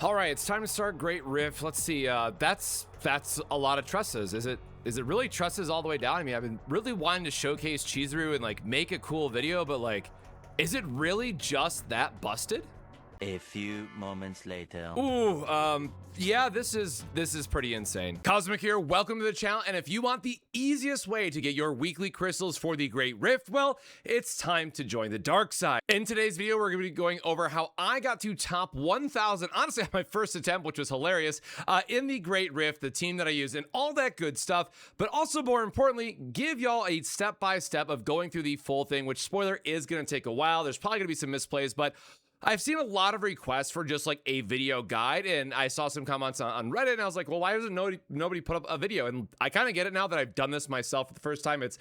All right, it's time to start Great Rift. Let's see. That's a lot of trusses. Is it really trusses all the way down? I mean, I've been really wanting to showcase Chizuru and like make a cool video, but like, is it really just that busted? A few moments later. Ooh, yeah, this is pretty insane. Cosmic here, welcome to the channel, and if you want the easiest way to get your weekly crystals for the Great Rift, well, it's time to join the dark side. In today's video, we're gonna be going over how I got to top 1,000, honestly, on my first attempt, which was hilarious, in the Great Rift, the team that I use, and all that good stuff, but also more importantly, give y'all a step-by-step of going through the full thing, which, spoiler, is gonna take a while. There's probably gonna be some misplays, but I've seen a lot of requests for just like a video guide, and I saw some comments on Reddit, and I was like, well, why doesn't nobody put up a video? And I kind of get it now that I've done this myself for the first time. It's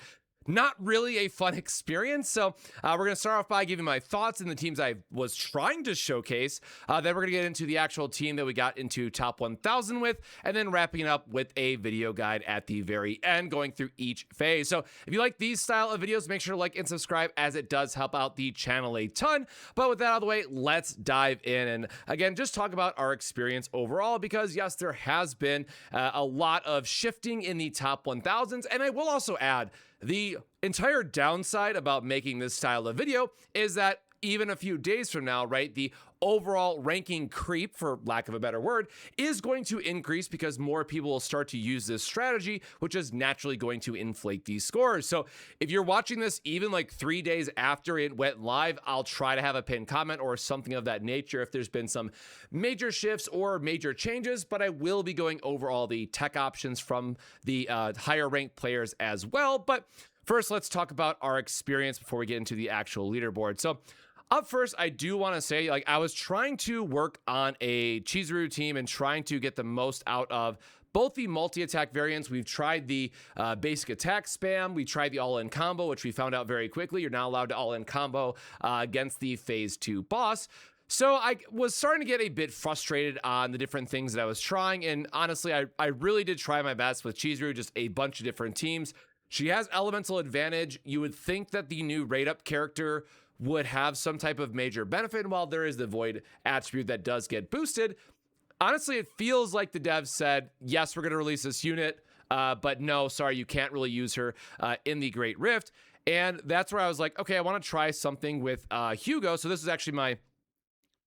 not really a fun experience. So we're going to start off by giving my thoughts in the teams I was trying to showcase. Then we're going to get into the actual team that we got into top 1,000 with, and then wrapping it up with a video guide at the very end, going through each phase. So if you like these style of videos, make sure to like and subscribe, as it does help out the channel a ton. But with that out of the way, let's dive in. And again, just talk about our experience overall, because yes, there has been a lot of shifting in the top 1,000s. And I will also add, the entire downside about making this style of video is that even a few days from now, right, the overall ranking creep, for lack of a better word, is going to increase because more people will start to use this strategy, which is naturally going to inflate these scores. So if you're watching this even like 3 days after it went live, I'll try to have a pinned comment or something of that nature if there's been some major shifts or major changes, but I will be going over all the tech options from the higher ranked players as well. But first, let's talk about our experience before we get into the actual leaderboard. So up first, I do want to say, like, I was trying to work on a Chizuru team and trying to get the most out of both the multi-attack variants. We've tried the basic attack spam. We tried the all-in combo, which we found out very quickly. You're not allowed to all-in combo against the phase 2 boss. So I was starting to get a bit frustrated on the different things that I was trying. And honestly, I really did try my best with Chizuru, just a bunch of different teams. She has elemental advantage. You would think that the new rate up character would have some type of major benefit. And while there is the void attribute that does get boosted, honestly, it feels like the devs said, yes, we're going to release this unit, but no, sorry, you can't really use her in the Great Rift. And that's where I was like, okay, I want to try something with Hugo. So this is actually my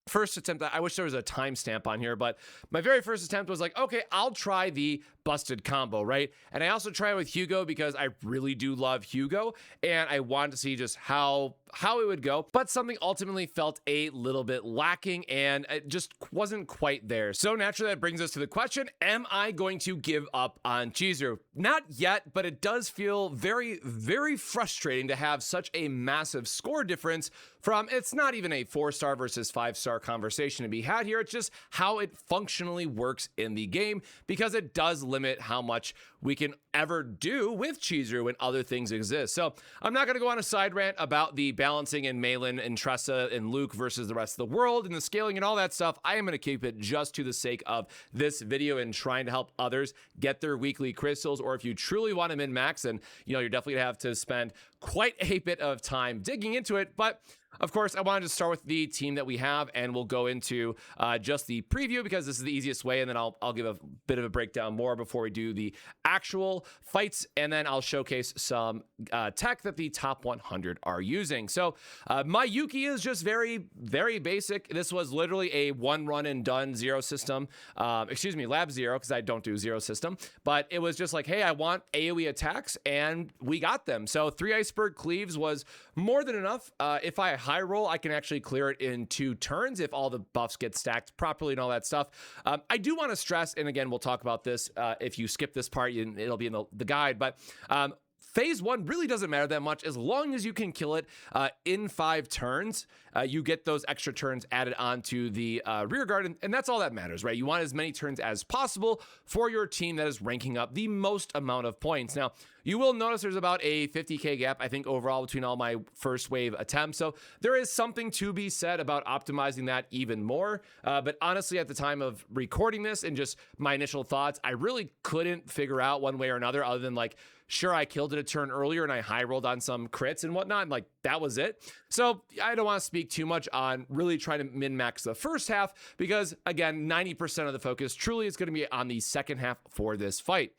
first attempt. I wish there was a timestamp on here, but my very first attempt was like, okay, I'll try the busted combo, right? And I also try it with Hugo because I really do love Hugo, and I wanted to see just how it would go, but something ultimately felt a little bit lacking, and it just wasn't quite there. So naturally, that brings us to the question, am I going to give up on Chizuru? Not yet, but it does feel very, very frustrating to have such a massive score difference from, it's not even a 4-star versus 5-star conversation to be had here. It's just how it functionally works in the game, because it does limit how much we can ever do with Chizuru when other things exist. So I'm not going to go on a side rant about the balancing in Malin and Tressa and Luke versus the rest of the world and the scaling and all that stuff. I am going to keep it just to the sake of this video and trying to help others get their weekly crystals. Or if you truly want to min-max, then you're definitely going to have to spend quite a bit of time digging into it. But of course, I wanted to start with the team that we have, and we'll go into just the preview because this is the easiest way, and then I'll give a bit of a breakdown more before we do the actual fights, and then I'll showcase some tech that the top 100 are using. So my Yuki is just very, very basic. This was literally a one run and done zero system. Excuse me, lab zero, because I don't do zero system, but it was just like, hey, I want AoE attacks, and we got them. So 3 iceberg cleaves was more than enough. If I high roll, I can actually clear it in 2 turns if all the buffs get stacked properly and all that stuff. I do want to stress, and again, we'll talk about this if you skip this part, it'll be in the guide, but phase 1 really doesn't matter that much as long as you can kill it in 5 turns. You get those extra turns added onto the rear guard, and that's all that matters, right? You want as many turns as possible for your team that is ranking up the most amount of points. Now, You will notice there's about a 50k gap, I think, overall between all my first wave attempts. So there is something to be said about optimizing that even more. But honestly, at the time of recording this and just my initial thoughts, I really couldn't figure out one way or another other than like, sure, I killed it a turn earlier and I high rolled on some crits and whatnot. And like, that was it. So I don't want to speak too much on really trying to min max the first half because, again, 90% of the focus truly is going to be on the second half for this fight.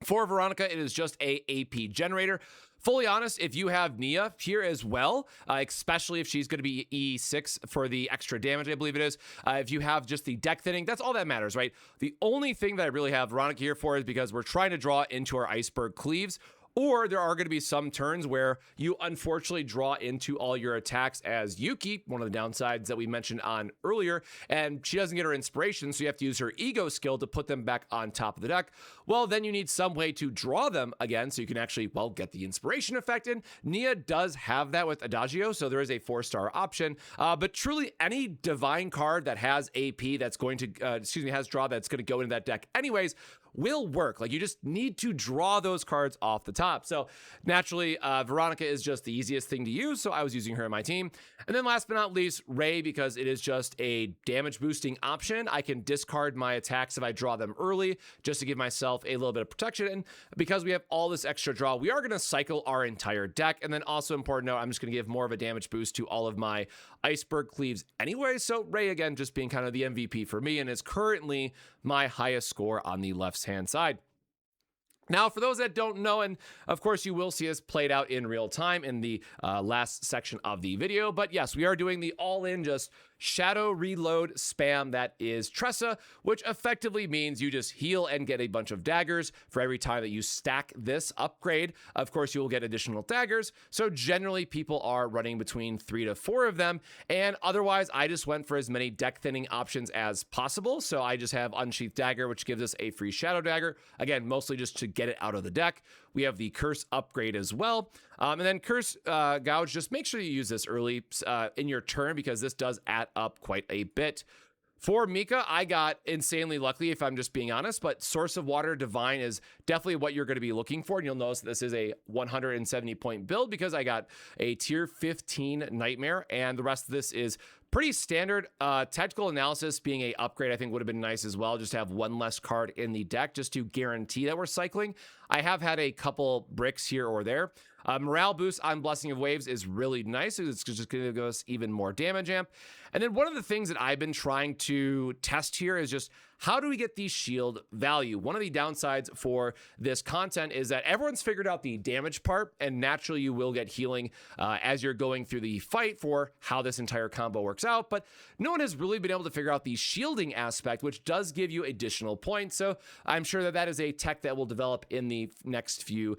For Veronica, it is just a AP generator. Fully honest, if you have Nia here as well, especially if she's going to be E6 for the extra damage, I believe it is. If you have just the deck thinning, that's all that matters, right? The only thing that I really have Veronica here for is because we're trying to draw into our iceberg cleaves. Or there are going to be some turns where you unfortunately draw into all your attacks as Yuki, one of the downsides that we mentioned on earlier, and she doesn't get her inspiration, so you have to use her ego skill to put them back on top of the deck. Well, then you need some way to draw them again so you can actually, well, get the inspiration effect in. Nia does have that with Adagio, so there is a 4-star option, but truly any divine card that has AP that's going to, has draw that's going to go into that deck anyways, will work. Like, you just need to draw those cards off the top. So naturally, Veronica is just the easiest thing to use, so I was using her in my team. And then last but not least, Ray, because it is just a damage boosting option. I can discard my attacks if I draw them early, just to give myself a little bit of protection. And because we have all this extra draw, we are going to cycle our entire deck. And then also important note, I'm just going to give more of a damage boost to all of my iceberg cleaves anyway. So Ray, again, just being kind of the MVP for me and is currently my highest score on the left-hand side. Now, for those that don't know, and of course you will see this played out in real time in the last section of the video, but yes, we are doing the all-in just shadow reload spam that is Tressa, which effectively means you just heal and get a bunch of daggers for every time that you stack this upgrade. Of course, you will get additional daggers, so generally people are running between 3 to 4 of them, and otherwise I just went for as many deck thinning options as possible. So I just have Unsheathed Dagger, which gives us a free shadow dagger, again, mostly just to get it out of the deck. We have the Curse upgrade as well. And then Curse Gouge, just make sure you use this early in your turn because this does add up quite a bit. For Mika, I got insanely lucky, if I'm just being honest, but Source of Water Divine is definitely what you're going to be looking for. And you'll notice that this is a 170-point build because I got a tier 15 Nightmare, and the rest of this is pretty standard. Tactical Analysis being a upgrade, I think would have been nice as well, just to have one less card in the deck just to guarantee that we're cycling. I have had a couple bricks here or there. Morale boost on Blessing of Waves is really nice. It's just going to give us even more damage amp. And then one of the things that I've been trying to test here is just how do we get the shield value? One of the downsides for this content is that everyone's figured out the damage part, and naturally you will get healing as you're going through the fight for how this entire combo works out, but no one has really been able to figure out the shielding aspect, which does give you additional points. So I'm sure that that is a tech that will develop in the next few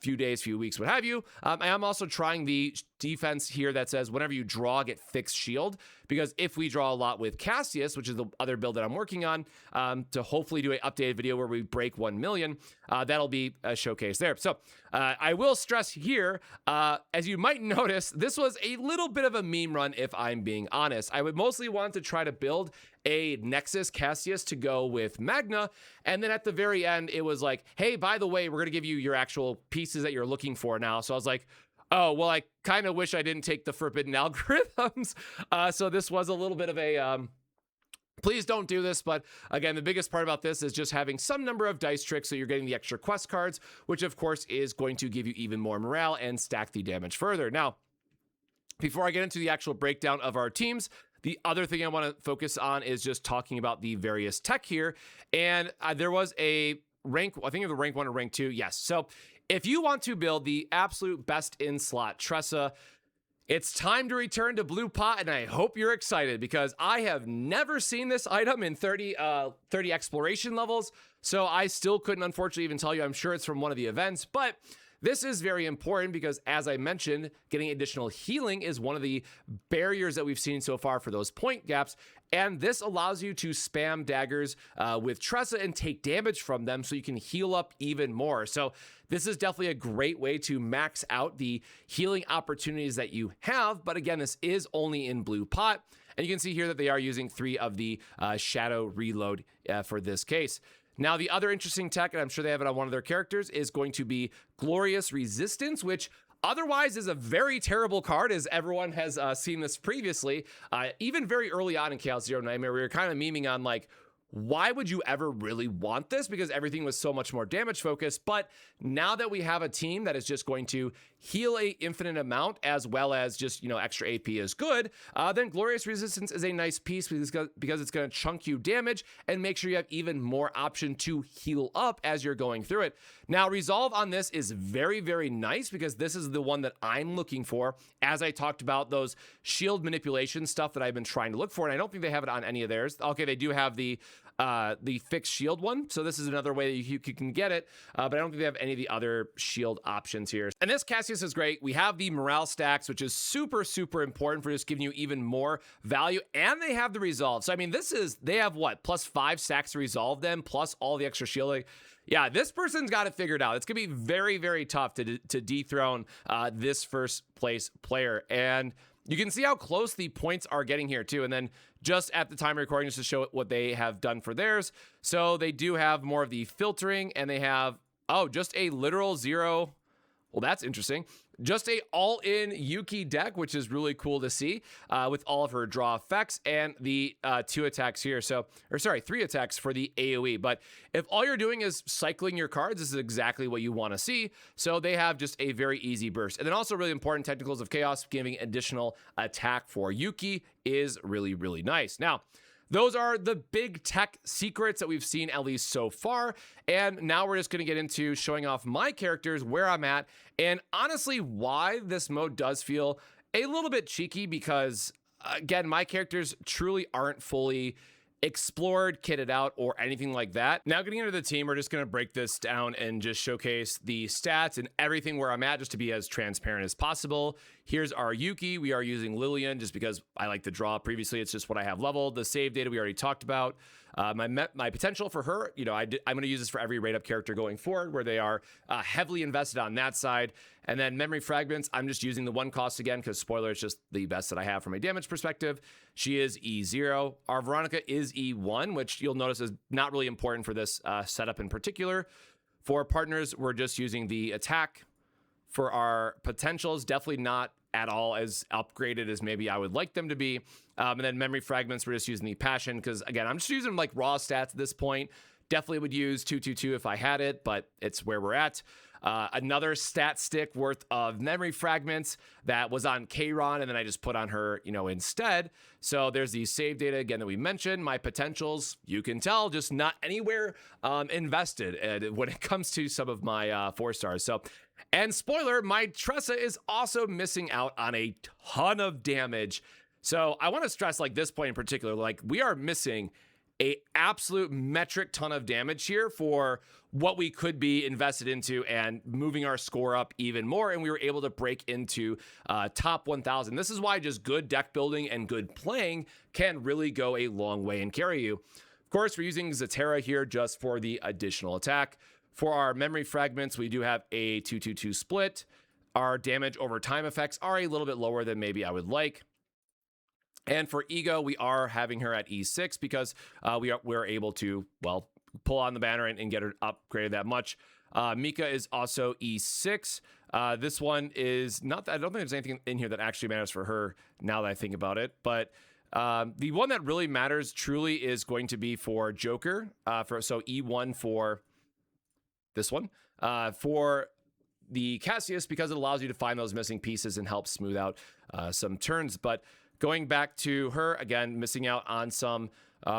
days, few weeks, what have you. I am also trying the defense here that says whenever you draw, get fixed shield, because if we draw a lot with Cassius, which is the other build that I'm working on, to hopefully do an updated video where we break 1 million, that'll be a showcase there. So I will stress here, as you might notice, this was a little bit of a meme run, if I'm being honest. I would mostly want to try to build a Nexus Cassius to go with Magna, and then at the very end, it was like, hey, by the way, we're going to give you your actual pieces that you're looking for now. So I was like, oh, well, I kind of wish I didn't take the forbidden algorithms. So this was a little bit of a, please don't do this. But again, the biggest part about this is just having some number of dice tricks so you're getting the extra quest cards, which of course is going to give you even more morale and stack the damage further. Now, before I get into the actual breakdown of our teams, the other thing I want to focus on is just talking about the various tech here. And there was a rank, I think of the rank 1 or rank 2. Yes. So if you want to build the absolute best in slot Tressa, it's time to return to Blue Pot, and I hope you're excited because I have never seen this item in 30 exploration levels, so I still couldn't unfortunately even tell you. I'm sure it's from one of the events, but this is very important because, as I mentioned, getting additional healing is one of the barriers that we've seen so far for those point gaps. And this allows you to spam daggers with Tressa and take damage from them so you can heal up even more. So this is definitely a great way to max out the healing opportunities that you have. But again, this is only in Blue Pot. And you can see here that they are using 3 of the Shadow Reload for this case. Now, the other interesting tech, and I'm sure they have it on one of their characters, is going to be Glorious Resistance, which otherwise is a very terrible card, as everyone has seen this previously. Even very early on in Chaos Zero Nightmare, we were kind of memeing on like, why would you ever really want this? Because everything was so much more damage focused. But now that we have a team that is just going to heal a infinite amount as well as just, extra AP is good, then Glorious Resistance is a nice piece because it's going to chunk you damage and make sure you have even more option to heal up as you're going through it. Now, Resolve on this is very, very nice because this is the one that I'm looking for as I talked about those shield manipulation stuff that I've been trying to look for, and I don't think they have it on any of theirs. Okay, they do have the fixed shield one, so this is another way that you can get it, but I don't think they have any of the other shield options here. And this Cassius is great. We have the morale stacks, which is super, super important for just giving you even more value, and they have the resolve. So I mean, they have what, +5 stacks to resolve them, plus all the extra shielding. Yeah, this person's got it figured out. It's gonna be very, very tough to dethrone this first place player, and you can see how close the points are getting here too. And then just at the time of recording, just to show what they have done for theirs. So they do have more of the filtering, and they have, just a literal 0. Well, that's interesting. Just a all-in Yuki deck, which is really cool to see, with all of her draw effects and the 2 attacks here. 3 attacks for the AoE. But if all you're doing is cycling your cards, this is exactly what you want to see. So they have just a very easy burst. And then also really important, Technicals of Chaos giving additional attack for Yuki is really, really nice. Now, those are the big tech secrets that we've seen, at least so far. And now we're just going to get into showing off my characters, where I'm at, and honestly, why this mode does feel a little bit cheeky because, again, my characters truly aren't fully explored, kitted out, or anything like that. Now getting into the team, we're just going to break this down and just showcase the stats and everything where I'm at just to be as transparent as possible. Here's our Yuki. We are using Lillian just because I like to draw. Previously, it's just what I have leveled. The save data we already talked about. My potential for her, I'm going to use this for every rate up character going forward where they are heavily invested on that side. And then memory fragments, I'm just using the 1 cost again because spoiler, it's just the best that I have from a damage perspective. She is E0. Our Veronica is E1, which you'll notice is not really important for this setup in particular. For partners, we're just using the attack. For our potentials, definitely not at all as upgraded as maybe I would like them to be. And then memory fragments, we're just using the passion because, again, I'm just using like raw stats at this point. Definitely would use 222 if I had it, but it's where we're at. Another stat stick worth of memory fragments that was on Kayron, and then I just put on her, instead. So there's the save data again that we mentioned. My potentials, you can tell, just not anywhere invested when it comes to some of my 4 stars. So, and spoiler, my Tressa is also missing out on a ton of damage. So I want to stress, like, this point in particular, like, we are missing a absolute metric ton of damage here for what we could be invested into and moving our score up even more. And we were able to break into top 1,000. This is why just good deck building and good playing can really go a long way and carry you. Of course, we're using Zatera here just for the additional attack. For our memory fragments, we do have a 2-2-2 split. Our damage over time effects are a little bit lower than maybe I would like. And for Ego, we are having her at E6 because we're able to, pull on the banner and get her upgraded that much. Mika is also E6. This one is not, I don't think there's anything in here that actually matters for her now that I think about it. But the one that really matters truly is going to be for Joker. So E1 for this one. For the Cassius, because it allows you to find those missing pieces and help smooth out some turns. But going back to her, again, missing out on some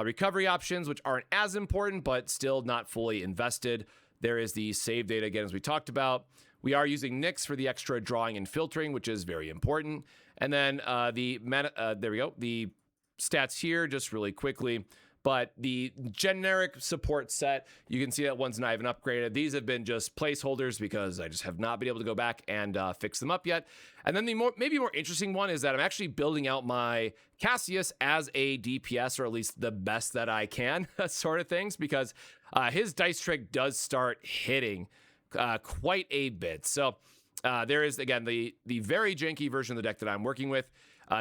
recovery options, which aren't as important, but still not fully invested. There is the save data, again, as we talked about. We are using Nyx for the extra drawing and filtering, which is very important. And then there we go, the stats here, just really quickly. But the generic support set, you can see that one's not even upgraded. These have been just placeholders because I just have not been able to go back and fix them up yet. And then the maybe more interesting one is that I'm actually building out my Cassius as a DPS, or at least the best that I can, sort of things, because his dice trick does start hitting quite a bit. So there is, again, the very janky version of the deck that I'm working with.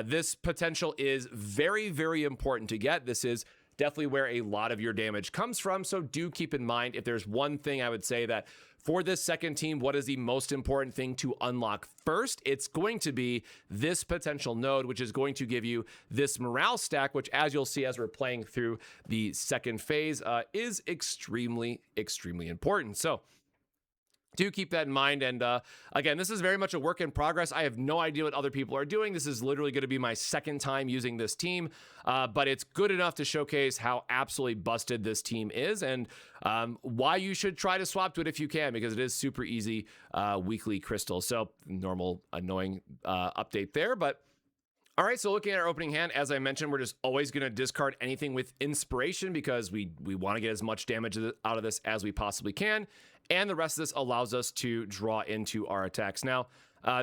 This potential is very, very important to get. This is definitely where a lot of your damage comes from. So do keep in mind, if there's one thing I would say that for this second team, what is the most important thing to unlock first? It's going to be this potential node, which is going to give you this morale stack, which, as you'll see as we're playing through the second phase, is extremely, extremely important. So do keep that in mind. And again, this is very much a work in progress. I have no idea what other people are doing. This is literally going to be my second time using this team, but it's good enough to showcase how absolutely busted this team is, and why you should try to swap to it if you can, because it is super easy weekly crystal. So normal annoying update there, but all right, so looking at our opening hand, as I mentioned, we're just always going to discard anything with inspiration because we want to get as much damage out of this as we possibly can. And the rest of this allows us to draw into our attacks. Now,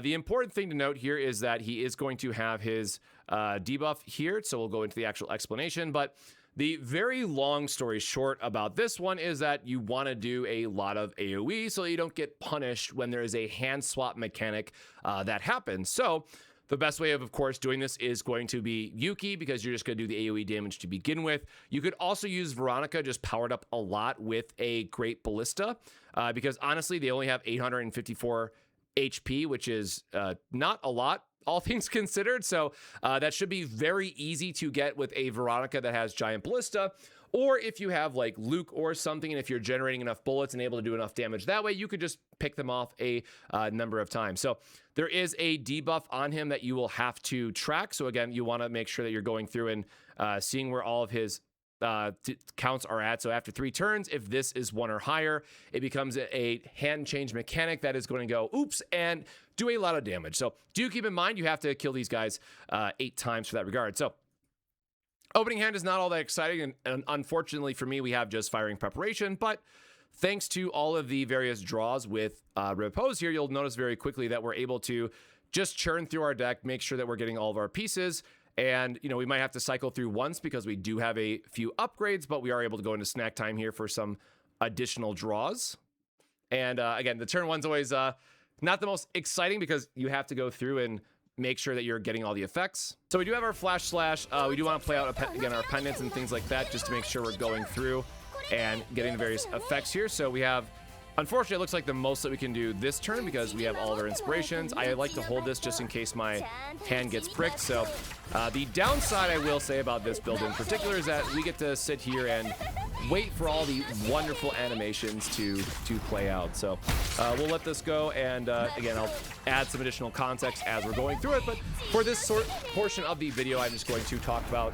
the important thing to note here is that he is going to have his debuff here. So we'll go into the actual explanation. But the very long story short about this one is that you want to do a lot of AoE so you don't get punished when there is a hand swap mechanic that happens. So the best way of course, doing this is going to be Yuki, because you're just going to do the AoE damage to begin with. You could also use Veronica, just powered up a lot with a Great Ballista, because honestly, they only have 854 HP, which is not a lot, all things considered. So that should be very easy to get with a Veronica that has Giant Ballista. Or if you have like Luke or something, and if you're generating enough bullets and able to do enough damage that way, you could just pick them off a number of times. So there is a debuff on him that you will have to track. So again, you want to make sure that you're going through and seeing where all of his counts are at. So after 3 turns, if this is 1 or higher, it becomes a hand change mechanic that is going to go oops and do a lot of damage. So do keep in mind, you have to kill these guys 8 times for that regard. So opening hand is not all that exciting, and unfortunately for me, we have just firing preparation, but thanks to all of the various draws with repose here, you'll notice very quickly that we're able to just churn through our deck, make sure that we're getting all of our pieces. And, you know, we might have to cycle through once because we do have a few upgrades, but we are able to go into snack time here for some additional draws. And again, the turn one's always not the most exciting because you have to go through and make sure that you're getting all the effects. So we do have our flash slash. We do want to play out again our pendants and things like that, just to make sure we're going through and getting the various effects here. So we have, unfortunately, it looks like the most that we can do this turn because we have all of our inspirations. I like to hold this just in case my hand gets pricked. So the downside I will say about this build in particular is that we get to sit here and wait for all the wonderful animations to play out. So we'll let this go, and again, I'll add some additional context as we're going through it. But for this portion of the video, I'm just going to talk about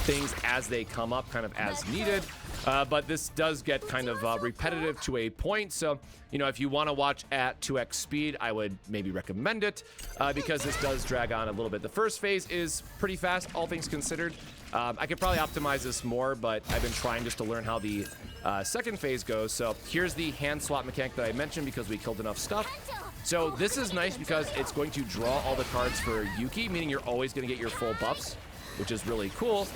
things as they come up, kind of as needed. But this does get kind of repetitive to a point. So, you know, if you want to watch at 2x speed, I would maybe recommend it because this does drag on a little bit. The first phase is pretty fast, all things considered. I could probably optimize this more, but I've been trying just to learn how the second phase goes. So here's the hand swap mechanic that I mentioned because we killed enough stuff. So this is nice because it's going to draw all the cards for Yuki, meaning you're always going to get your full buffs, which is really cool.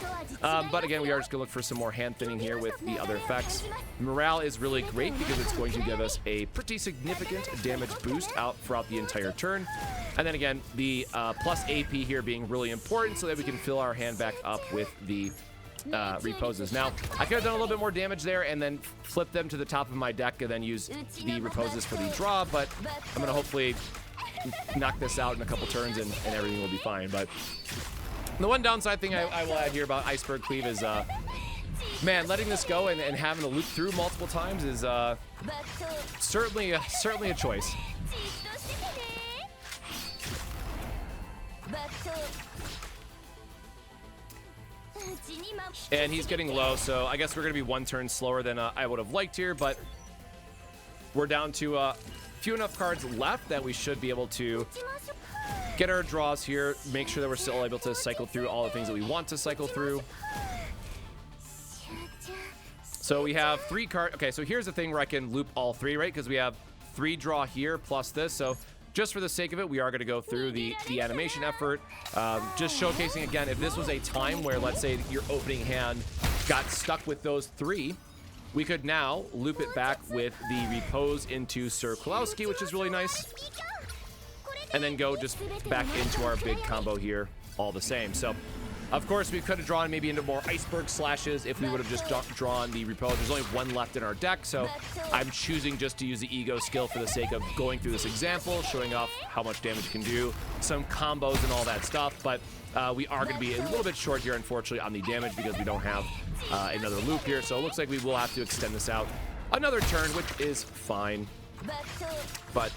But again, we are just gonna look for some more hand thinning here with the other effects. Morale is really great because it's going to give us a pretty significant damage boost out throughout the entire turn. And then again, the plus AP here being really important so that we can fill our hand back up with the reposes. Now, I could have done a little bit more damage there and then flip them to the top of my deck and then use the reposes for the draw, but I'm gonna hopefully knock this out in a couple turns and everything will be fine. But the one downside thing I will add here about Iceberg Cleave is, man, letting this go and having to loop through multiple times is certainly a choice. And he's getting low, so I guess we're going to be 1 turn slower than I would have liked here, but we're down to few enough cards left that we should be able to get our draws here, make sure that we're still able to cycle through all the things that we want to cycle through. So we have 3 cards. Okay, so here's the thing where I can loop all 3, right? Because we have 3 draw here plus this. So just for the sake of it, we are going to go through the animation effort. Just showcasing again, if this was a time where, let's say, your opening hand got stuck with those 3, we could now loop it back with the repose into Sir Kulowski, which is really nice. And then go just back into our big combo here all the same. So Of course, we could have drawn maybe into more iceberg slashes if we would have just drawn the repellers. There's only one left in our deck, so I'm choosing just to use the ego skill for the sake of going through this example, showing off how much damage it can do, some combos and all that stuff. But we are going to be a little bit short here, unfortunately, on the damage because we don't have another loop here. So it looks like we will have to extend this out another turn, which is fine. But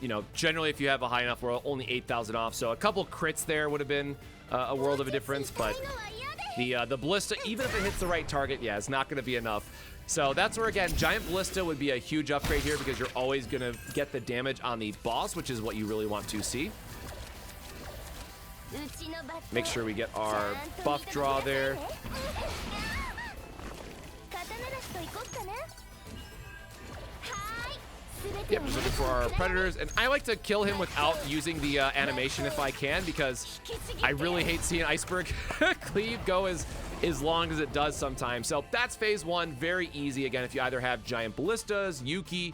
you know, generally, if you have a high enough roll, only 8,000 off. So a couple crits there would have been a world of a difference. But the Ballista, even if it hits the right target, yeah, it's not going to be enough. So that's where, again, Giant Ballista would be a huge upgrade here because you're always going to get the damage on the boss, which is what you really want to see. Make sure we get our buff draw there. Yep, just looking for our predators, and I like to kill him without using the animation if I can, because I really hate seeing Iceberg cleave go as long as it does sometimes. So that's phase one, very easy. Again, if you either have Giant Ballistas, Yuki,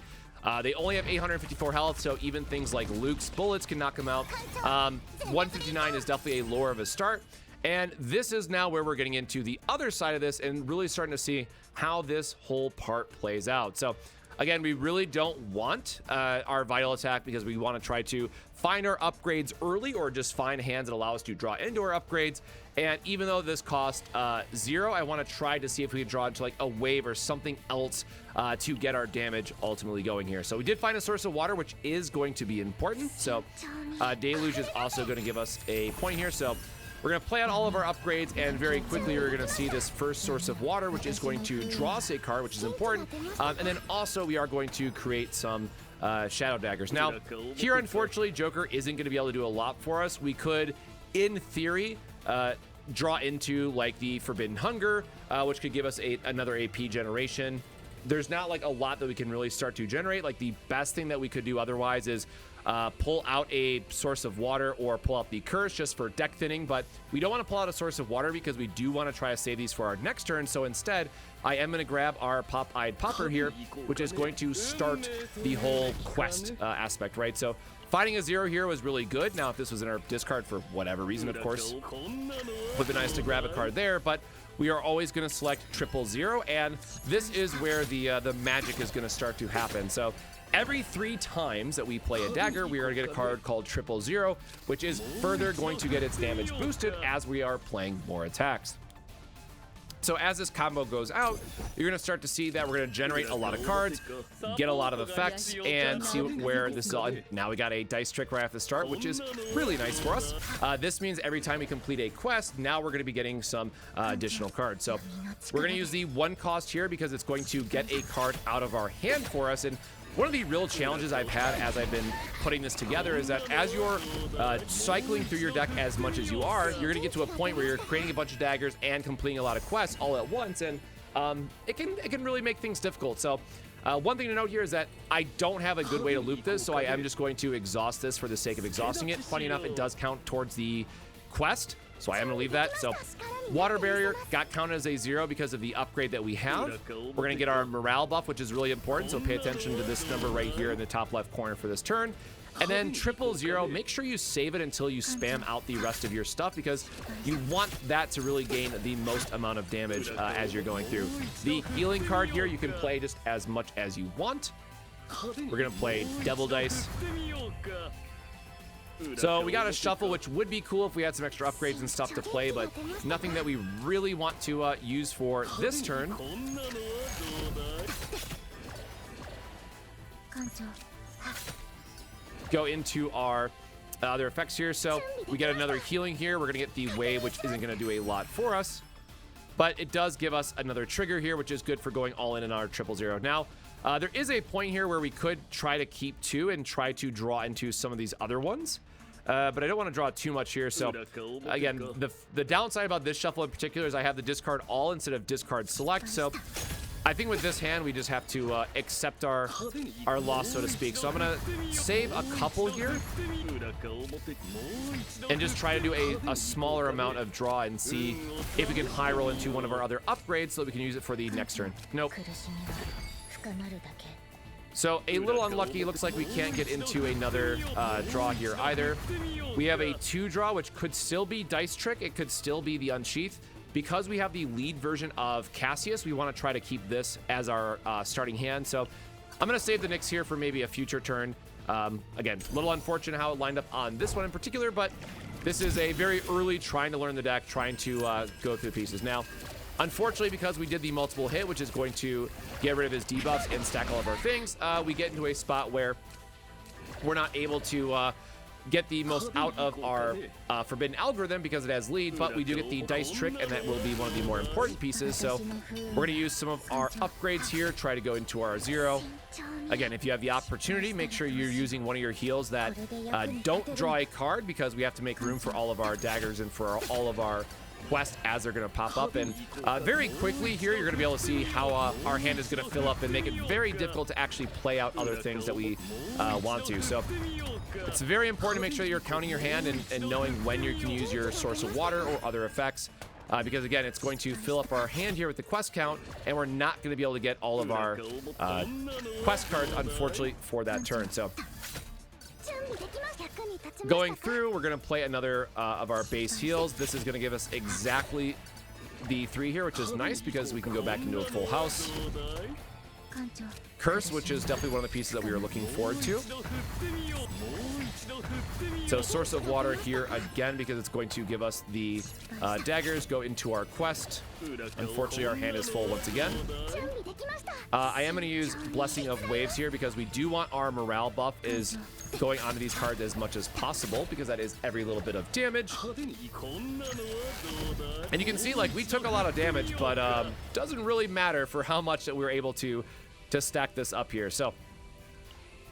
they only have 854 health, so even things like Luke's bullets can knock him out. 159 is definitely a lower of a start, and this is now where we're getting into the other side of this and really starting to see how this whole part plays out. So again, we really don't want our Vital Attack because we want to try to find our upgrades early or just find hands that allow us to draw into our upgrades. And even though this cost 0, I want to try to see if we can draw into like a wave or something else to get our damage ultimately going here. So we did find a source of water, which is going to be important. So Deluge is also going to give us a point here. So we're going to play out all of our upgrades, and very quickly we're going to see this first source of water, which is going to draw us a card, which is important. And then also we are going to create some Shadow Daggers. Now, here, unfortunately, Joker isn't going to be able to do a lot for us. We could, in theory, draw into like the Forbidden Hunger, which could give us another AP generation. There's not like a lot that we can really start to generate. Like the best thing that we could do otherwise is pull out a source of water or pull out the curse just for deck thinning, but we don't want to pull out a source of water because we do want to try to save these for our next turn. So instead, I am going to grab our Pop-Eyed Popper here, which is going to start the whole quest aspect, right? So finding a 0 here was really good. Now, if this was in our discard for whatever reason, of course, would be nice to grab a card there, but we are always going to select 000, and this is where the magic is going to start to happen. So every 3 times that we play a dagger, we are going to get a card called 000, which is further going to get its damage boosted as we are playing more attacks. So as this combo goes out, you're going to start to see that we're going to generate a lot of cards, get a lot of effects, and see where this is all. Now we got a dice trick right off the start, which is really nice for us. This means every time we complete a quest, now we're going to be getting some additional cards. So we're going to use the 1 cost here because it's going to get a card out of our hand for us. And one of the real challenges I've had as I've been putting this together is that as you're cycling through your deck as much as you are, you're going to get to a point where you're creating a bunch of daggers and completing a lot of quests all at once, and it can really make things difficult. So one thing to note here is that I don't have a good way to loop this, so I am just going to exhaust this for the sake of exhausting it. Funny enough, it does count towards the quest, so I am going to leave that. So Water Barrier got counted as a 0 because of the upgrade that we have. We're going to get our morale buff, which is really important, so pay attention to this number right here in the top left corner for this turn. And then 000, make sure you save it until you spam out the rest of your stuff because you want that to really gain the most amount of damage as you're going through. The healing card here, you can play just as much as you want. We're going to play Devil Dice. So we got a shuffle, which would be cool if we had some extra upgrades and stuff to play, but nothing that we really want to use for this turn. Go into our other effects here. So we get another healing here. We're going to get the wave, which isn't going to do a lot for us, but it does give us another trigger here, which is good for going all in our 000. Now, there is a point here where we could try to keep 2 and try to draw into some of these other ones. But I don't want to draw too much here. So again, the downside about this shuffle in particular is I have the discard all instead of discard select. So I think with this hand, we just have to accept our loss, so to speak. So I'm going to save a couple here and just try to do a smaller amount of draw and see if we can high roll into one of our other upgrades so that we can use it for the next turn. Nope. So a little unlucky. Looks like we can't get into another draw here either. We have a 2 draw, which could still be Dice Trick. It could still be the Unsheath. Because we have the lead version of Cassius, we want to try to keep this as our starting hand. So I'm going to save the Nyx here for maybe a future turn. Again, a little unfortunate how it lined up on this one in particular, but this is a very early trying to learn the deck, trying to go through the pieces. Now, unfortunately, because we did the multiple hit, which is going to get rid of his debuffs and stack all of our things, we get into a spot where we're not able to get the most out of our forbidden algorithm because it has lead, but we do get the Dice Trick, and that will be one of the more important pieces. So we're going to use some of our upgrades here, try to go into our 0. Again, if you have the opportunity, make sure you're using one of your heals that don't draw a card, because we have to make room for all of our daggers and for all of our quests as they're going to pop up. And very quickly here, you're going to be able to see how our hand is going to fill up and make it very difficult to actually play out other things that we want to. So it's very important to make sure that you're counting your hand and knowing when you can use your source of water or other effects. Because again, it's going to fill up our hand here with the quest count, and we're not going to be able to get all of our quest cards, unfortunately, for that turn. So going through, we're going to play another of our base heals. This is going to give us exactly the 3 here, which is nice because we can go back into a full house. Curse, which is definitely one of the pieces that we were looking forward to. So source of water here again, because it's going to give us the daggers, go into our quest. Unfortunately, our hand is full once again. I am going to use Blessing of Waves here because we do want our morale buff is going onto these cards as much as possible, because that is every little bit of damage. And you can see, like, we took a lot of damage, but doesn't really matter for how much that we were able to stack this up here. So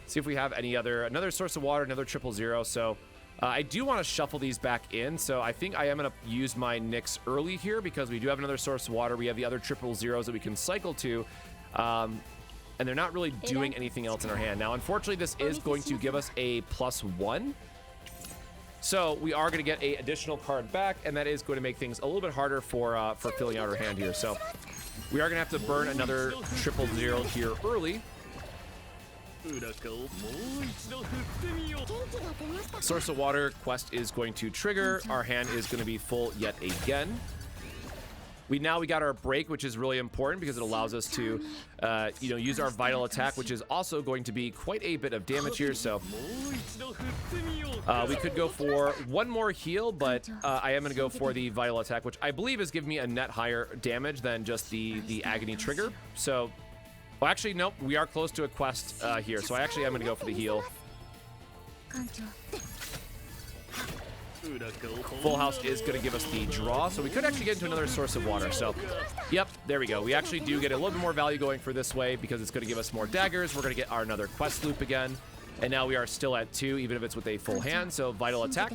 see if we have another source of water, another 000. So I do want to shuffle these back in. So I think I am going to use my Nyx early here because we do have another source of water. We have the other 000s that we can cycle to. And they're not really doing anything else in our hand. Now, unfortunately, this is going to give us a +1. So we are going to get an additional card back, and that is going to make things a little bit harder for filling out our hand here. So we are going to have to burn another 000 here early. Source of water quest is going to trigger. Our hand is going to be full yet again. We got our break, which is really important because it allows us to, use our vital attack, which is also going to be quite a bit of damage here. So we could go for one more heal, but I am going to go for the vital attack, which I believe is giving me a net higher damage than just the agony trigger. So, well, actually, nope, we are close to a quest here. So I actually am going to go for the heal. Full house is going to give us the draw, so we could actually get into another source of water. So, yep, there we go. We actually do get a little bit more value going for this way because it's going to give us more daggers. We're going to get another quest loop again, and now we are still at 2, even if it's with a full hand. So, vital attack.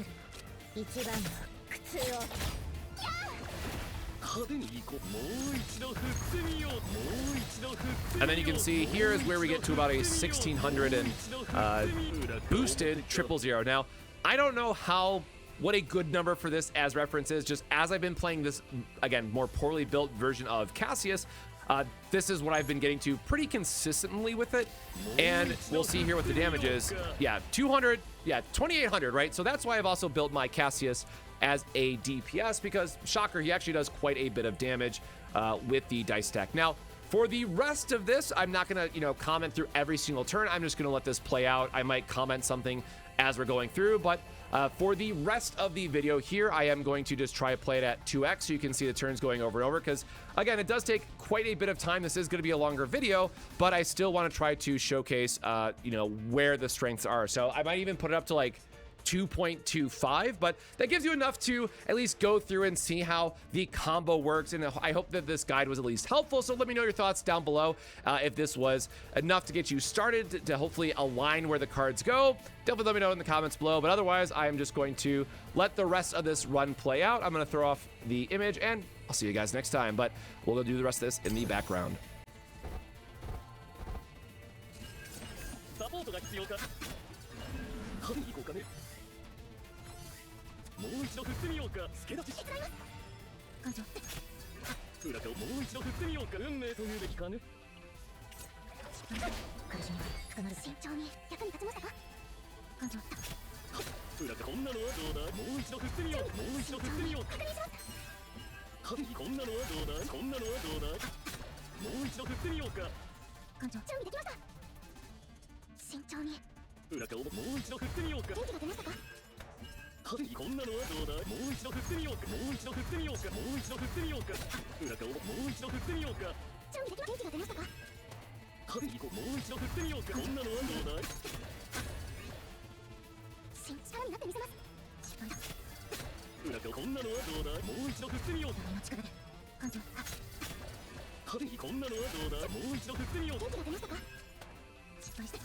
And then you can see here is where we get to about a 1600 and boosted 000. Now, I don't know what a good number for this as reference is. Just as I've been playing this, again, more poorly built version of Cassius, this is what I've been getting to pretty consistently with it. And we'll see here what the damage is. Yeah, 200, yeah, 2800, right? So that's why I've also built my Cassius as a DPS, because, shocker, he actually does quite a bit of damage with the dice stack. Now, for the rest of this, I'm not going to, comment through every single turn. I'm just going to let this play out. I might comment something as we're going through, but for the rest of the video here, I am going to just try to play it at 2x so you can see the turns going over and over, because again, it does take quite a bit of time. This is going to be a longer video, but I still want to try to showcase, where the strengths are. So I might even put it up to like 2.25, but that gives you enough to at least go through and see how the combo works, and I hope that this guide was at least helpful. So let me know your thoughts down below. If this was enough to get you started to hopefully align where the cards go, definitely let me know in the comments below. But otherwise, I am just going to let the rest of this run play out. I'm going to throw off the image, and I'll see you guys next time, but we'll go do the rest of this in the background. 苦しみは深まるだけ。慎重に役に立ちましたか。艦長。裏かこんなのはどうだ。もう一度振ってみよう。もう一度振ってみよう。確認します。こんなのはどうだ。こんなのはどうだ。もう一度振ってみようか。艦長。準備できました。慎重に。裏かもう一度振ってみようか。元気が出ましたか。こんなのはどうだ。もう一度振ってみようか。もう一度振ってみようか。もう一度振ってみようか。裏かもう一度振ってみようか。準備できま元気が出ましたか。もう一度振ってみようか。こんなのはどうだ。力になってみせます。失敗だ。裏かこんなのはどうだ。もう一度振ってみようか。今力で。艦長。こんなのはどうだ。もう一度振ってみようか。元気が出ましたか。失敗した。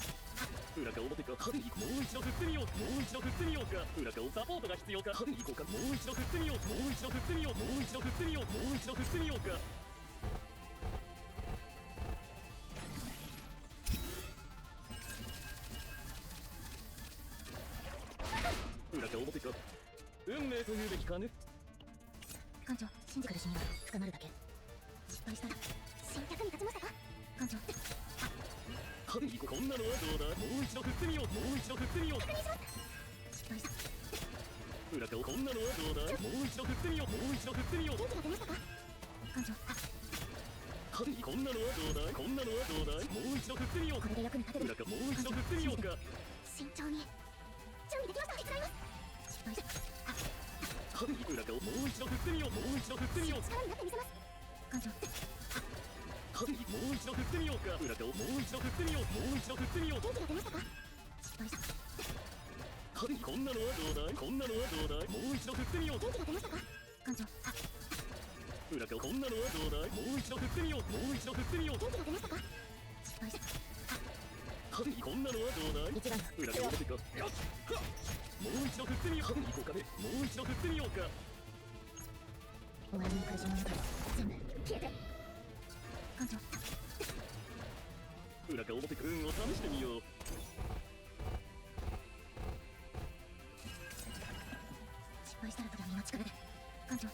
裏か表か。もう一度振ってみようか。もう一度振ってみようか。裏かサポートが必要か。行こうか。もう一度振ってみよう。もう一度振ってみよう。もう一度振ってみよう。もう一度振ってみようか。裏か表か。運命というべきかね。艦長、信じ苦しみは深まるだけ。失敗したら新役に立ちましたか。艦長。こんなのはどうだ。もう一度振ってみよう。もう一度振ってみよう。確認します。失敗した。裏かこんなのはどうだ。もう一度振ってみよう。もう一度振ってみよう。元気が出ましたか。艦長。こんなのはどうだ。こんなのはどうだ。もう一度振ってみよう。これで役に立てる。裏かもう一度振ってみようか。慎重に。準備できました。手伝います。失敗した。裏かもう一度振ってみよう。もう一度振ってみよう。力になってみせます。艦長。もう一度振ってみようか。裏かもう一度振ってみよう。もう一度振ってみよう。元気が出ましたか。失敗した。こんなのはどうだ。こんなのはどうだ。もう一度振ってみよう。元気が出ましたか。艦長。裏かこんなのはどうだ。もう一度振ってみよう。もう一度振ってみよう。元気が出ましたか。失敗した。こんなのはどうだ。一番の裏か表か。よし。もう一度振ってみよう。行こうかね。もう一度振ってみようか。終わりの苦しみの中で全部消えて。艦長。裏か表か。運を試してみよう。失敗したら今力で。艦長。こ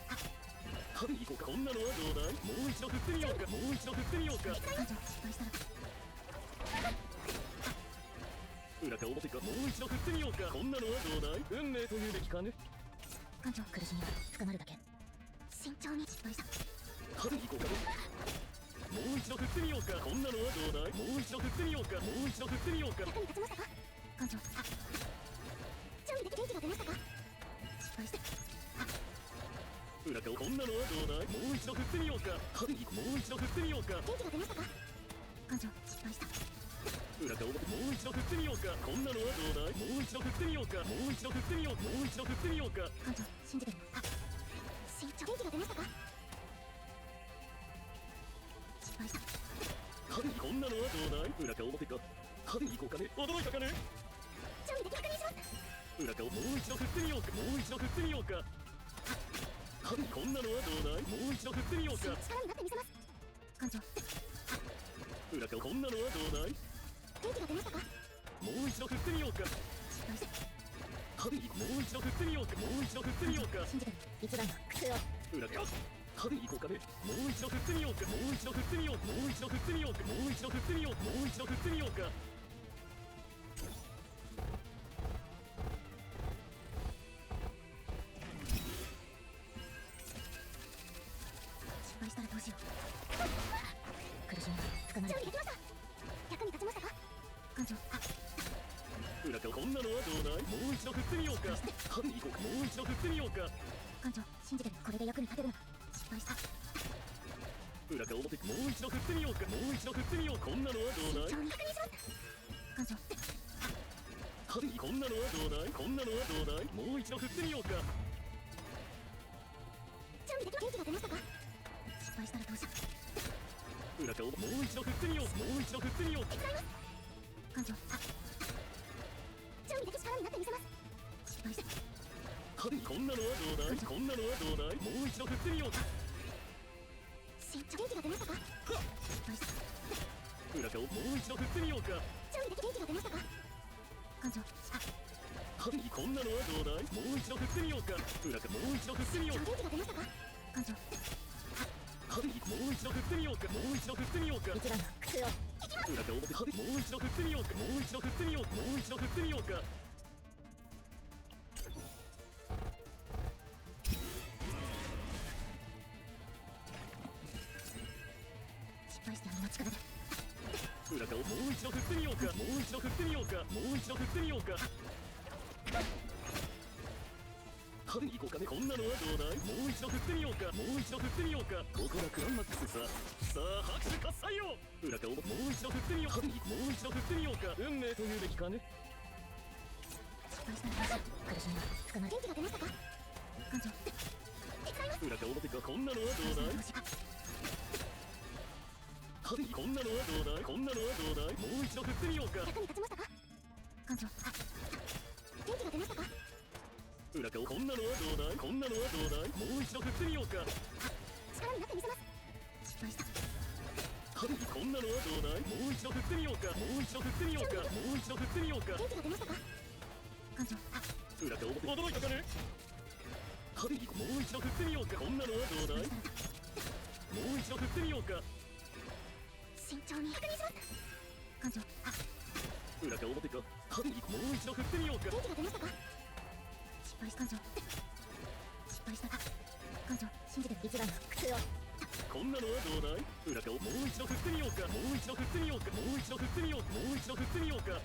うか。こんなのはどうだい。もう一度振ってみようか。もう一度振ってみようか。艦長。失敗したら裏か表か。もう一度振ってみようか。こんなのはどうだい。運命というべきかね。艦長。苦しみは深まるだけ。慎重に。失敗した。こうかね。もう一度振ってみようか。こんなのはどうだい。もう一度振ってみようか。もう一度振ってみようか。役に立ちましたか。艦長。準備でき元気が出ましたか。失敗した。裏かこんなのはどうだい。もう一度振ってみようか。もう一度振ってみようか。元気が出ましたか。艦長。失敗した。裏かもう一度振ってみようか。こんなのはどうだい。もう一度振ってみようか。もう一度振ってみよう。もう一度振ってみようか。艦長。信じてる。慎重。元気が出ましたか。失敗した。こんなのはどうだい。裏か表か。行こうかね。驚いたかね。準備でき確認します。裏かもう一度振ってみようか。もう一度振ってみようか。こんなのはどうだい。もう一度振ってみようか。力になってみせます。艦長。裏かこんなのはどうだい。元気が出ましたか。もう一度振ってみようか。失敗した。もう一度振ってみようか。もう一度振ってみようか。信じてる。一番の苦痛を。裏か行こうかね。もう一度振ってみようか。もう一度振ってみよう。もう一度振ってみようか。もう一度振ってみよう。もう一度振ってみようか。失敗したらどうしよう。苦しみが深まる。準備できました。役に立ちましたか。艦長。裏かこんなのはどうだい。もう一度振ってみようか。行こうか。もう一度振ってみようか。艦長。信じてる。これで役に立てるな。失敗した。裏か表か。もう一度振ってみようか。もう一度振ってみよう。こんなのはどうだい。慎重に確認します。艦長。こんなのはどうだい。こんなのはどうだい。もう一度振ってみようか。準備でき元気が出ましたか。失敗したらどうしよう。裏かもう一度振ってみよう。もう一度振ってみよう。手伝います。艦長。準備でき力になってみせます。失敗した。こんなのはどうだい。こんなのはどうだい。もう一度振ってみよう。慎重。元気が出ましたか。失敗した。裏かもう一度振ってみようか。準備でき元気が出ましたか。艦長。こんなのはどうだい。もう一度振ってみようか。裏かもう一度振ってみよう。元気が出ましたか。艦長。派手にもう一度振ってみようかもう一度振ってみようか一番の苦痛を裏か表派手もう一度振ってみようかもう一度振ってみようかもう一度振ってみようか失敗してあの力で裏かをもう一度振ってみようかもう一度振ってみようかもう一度振ってみようか派手に行こうかねこんなのはどうだいもう一度振ってみようかもう一度振ってみようかここがクライマックスささあ拍手喝采よ裏かをもう一度振ってみよう派手にもう一度振ってみようか運命というべきかね失敗したらどうしよう苦しみは深まる元気が出ましたか艦長手伝います裏か表かこんなのはどうだいどうしよう派手にこんなのはどうだいこんなのはどうだいもう一度振ってみようか役に立ちましたか艦長元気が出ましたか裏かこんなのはどうだいこんなのはどうだいもう一度振ってみようか力になってみせます失敗した派手にこんなのはどうだいもう一度振ってみようかもう一度振ってみようかもう一度振ってみようか元気が出ましたか艦長裏か表驚いたかね派手にもう一度振ってみようかこんなのはどうだいもう一度振ってみようか慎重に確認します艦長裏か表か派手にもう一度振ってみようか元気が出ましたか失敗した艦長失敗した艦長信じて一番の苦痛をこんなのはどうだい裏かをもう一度振ってみようかもう一度振ってみようかもう一度振ってみようかもう一度振ってみようか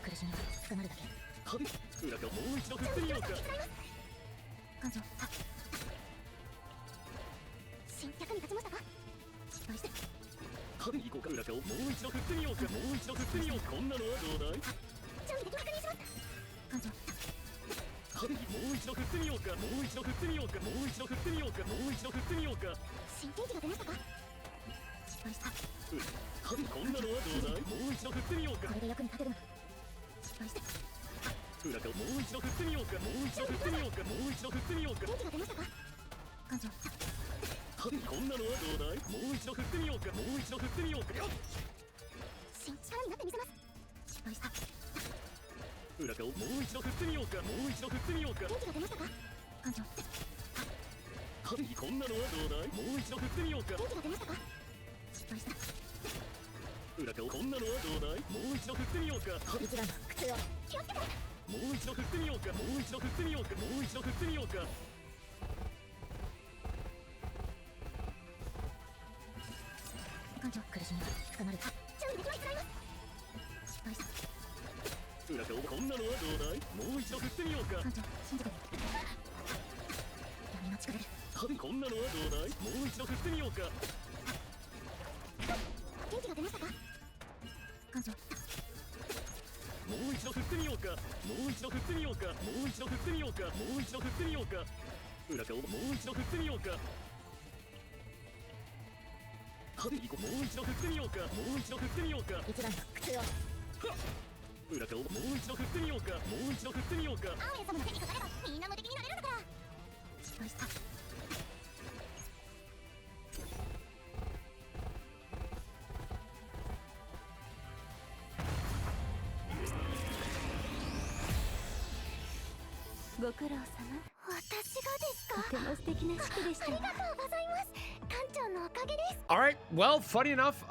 苦しみは深まるだけ派手に裏かもう一度振ってみようか艦長役に立ちましたか失敗して派手に行こうか裏かをもう一度振ってみようかもう一度振ってみようかこんなのはどうだい準備でき確認します艦長派手にもう一度振ってみようかもう一度振ってみようかもう一度振ってみようかもう一度振ってみようか新元気が出ましたか失敗した派手にこんなのはどうだいもう一度振ってみようかこれで役に立てるの失敗して裏かをもう一度振ってみようかもう一度振ってみようかもう一度振ってみようか元気が出ましたか艦長派手にこんなのはどうだいもう一度振ってみようかもう一度振ってみようか新力になってみせます失敗した裏かをもう一度振ってみようかもう一度振ってみようか元気が出ましたか艦長派手にこんなのはどうだいもう一度振ってみようか元気が出ましたか失敗した裏かをこんなのはどうだいもう一度振ってみようか一番の苦痛を気をつけてもう一度振ってみようかもう一度振ってみようかもう一度振ってみようか艦長苦しみは深まる準備できました失敗した裏かをこんなのはどうだいもう一度振ってみようか艦長信じて闇の力で派手にこんなのはどうだいもう一度振ってみようか元気が出ましたか艦長もう一度振ってみようかもう一度振ってみようかもう一度振ってみようかもう一度振ってみようか裏かをもう一度振ってみようか派手にもう一度振ってみようかもう一度振ってみようか一番の苦痛を裏かをもう一度振ってみようかもう一度振ってみようかアーメン様の手にかかればみんな無敵になれるんだから失敗したご苦労様。私がですかとても素敵な式でしたわ。ありがとうございます艦長のおかげです All right, well, funny enough,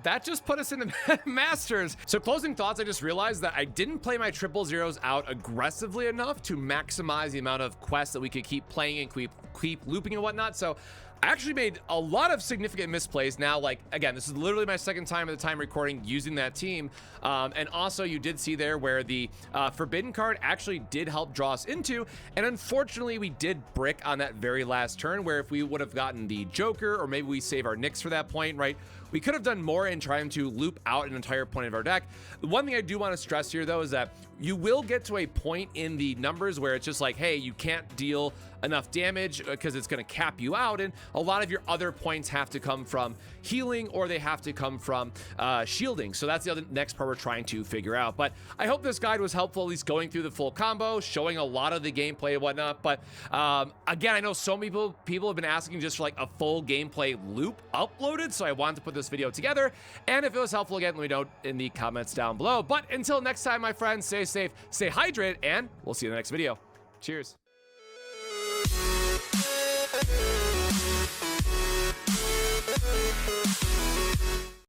that just put us in the Masters. So closing thoughts, I just realized that I didn't play my triple zeros out aggressively enough to maximize the amount of quests that we could keep playing and keep looping and whatnot. So I actually made a lot of significant misplays. Now, like, again, this is literally my second time at the time recording using that team. And also you did see there where the Forbidden card actually did help draw us into, and unfortunately we did brick on that very last turn, where if we would have gotten the Joker, or maybe we save our Nyx for that point, right? We could have done more in trying to loop out an entire point of our deck. The one thing I do want to stress here, though, is that you will get to a point in the numbers where it's just like, hey, you can't deal enough damage because it's going to cap you out, and a lot of your other points have to come from healing, or they have to come from shielding. So that's the other next part we're trying to figure out. But I hope this guide was helpful, at least going through the full combo, showing a lot of the gameplay and whatnot. But again, I know so many people have been asking just for like a full gameplay loop uploaded, so I wanted to put this this video together. And if it was helpful, again, let me know in the comments down below. But until next time, my friends, stay safe, stay hydrated, and we'll see you in the next video. Cheers.